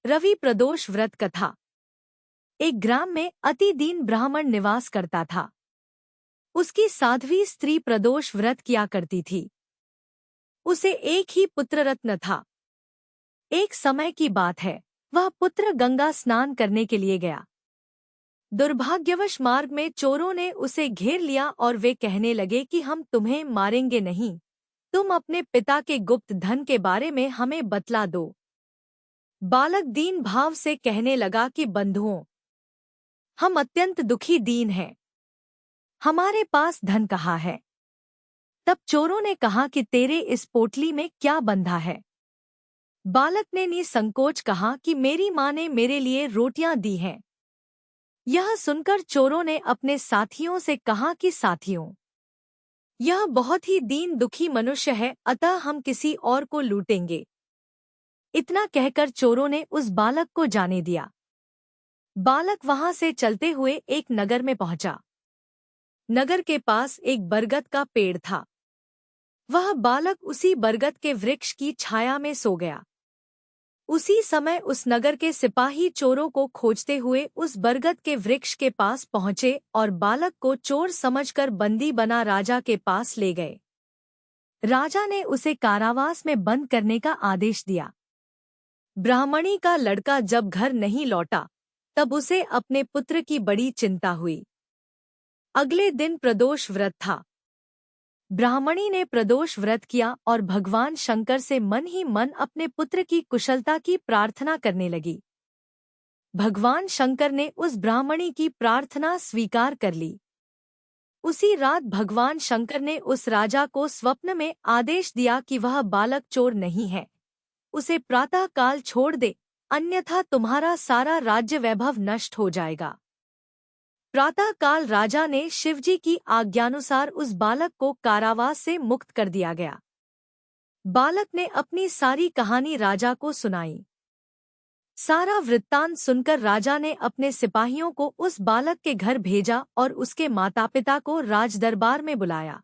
रवि प्रदोष व्रत कथा। एक ग्राम में अति दीन ब्राह्मण निवास करता था। उसकी साध्वी स्त्री प्रदोष व्रत किया करती थी। उसे एक ही पुत्र रत्न था। एक समय की बात है, वह पुत्र गंगा स्नान करने के लिए गया। दुर्भाग्यवश मार्ग में चोरों ने उसे घेर लिया और वे कहने लगे कि हम तुम्हें मारेंगे नहीं, तुम अपने पिता के गुप्त धन के बारे में हमें बतला दो। बालक दीन भाव से कहने लगा कि बंधुओं, हम अत्यंत दुखी दीन हैं, हमारे पास धन कहाँ है। तब चोरों ने कहा कि तेरे इस पोटली में क्या बंधा है। बालक ने निसंकोच कहा कि मेरी माँ ने मेरे लिए रोटियां दी हैं। यह सुनकर चोरों ने अपने साथियों से कहा कि साथियों, यह बहुत ही दीन दुखी मनुष्य है, अतः हम किसी और को लूटेंगे। इतना कहकर चोरों ने उस बालक को जाने दिया। बालक वहां से चलते हुए एक नगर में पहुंचा। नगर के पास एक बरगद का पेड़ था। वह बालक उसी बरगद के वृक्ष की छाया में सो गया। उसी समय उस नगर के सिपाही चोरों को खोजते हुए उस बरगद के वृक्ष के पास पहुंचे और बालक को चोर समझकर बंदी बना राजा के पास ले गए। राजा ने उसे कारावास में बंद करने का आदेश दिया। ब्राह्मणी का लड़का जब घर नहीं लौटा, तब उसे अपने पुत्र की बड़ी चिंता हुई। अगले दिन प्रदोष व्रत था। ब्राह्मणी ने प्रदोष व्रत किया और भगवान शंकर से मन ही मन अपने पुत्र की कुशलता की प्रार्थना करने लगी। भगवान शंकर ने उस ब्राह्मणी की प्रार्थना स्वीकार कर ली। उसी रात भगवान शंकर ने उस राजा को स्वप्न में आदेश दिया कि वह बालक चोर नहीं है, उसे प्रातः काल छोड़ दे, अन्यथा तुम्हारा सारा राज्य वैभव नष्ट हो जाएगा। प्रातः काल राजा ने शिवजी की आज्ञानुसार उस बालक को कारावास से मुक्त कर दिया गया। बालक ने अपनी सारी कहानी राजा को सुनाई। सारा वृत्तांत सुनकर राजा ने अपने सिपाहियों को उस बालक के घर भेजा और उसके माता पिता को राजदरबार में बुलाया।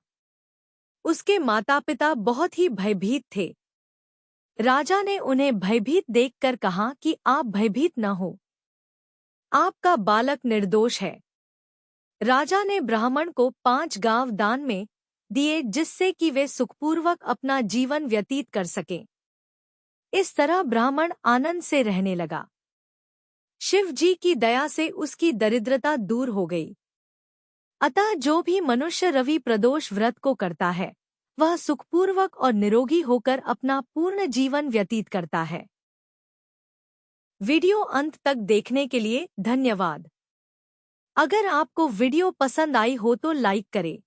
उसके माता पिता बहुत ही भयभीत थे। राजा ने उन्हें भयभीत देखकर कहा कि आप भयभीत न हो, आपका बालक निर्दोष है। राजा ने ब्राह्मण को 5 गांव दान में दिए, जिससे कि वे सुखपूर्वक अपना जीवन व्यतीत कर सकें। इस तरह ब्राह्मण आनंद से रहने लगा। शिव जी की दया से उसकी दरिद्रता दूर हो गई। अतः जो भी मनुष्य रवि प्रदोष व्रत को करता है, वह सुखपूर्वक और निरोगी होकर अपना पूर्ण जीवन व्यतीत करता है। वीडियो अंत तक देखने के लिए धन्यवाद। अगर आपको वीडियो पसंद आई हो तो लाइक करें।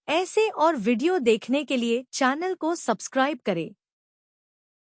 ऐसे और वीडियो देखने के लिए चैनल को सब्सक्राइब करें।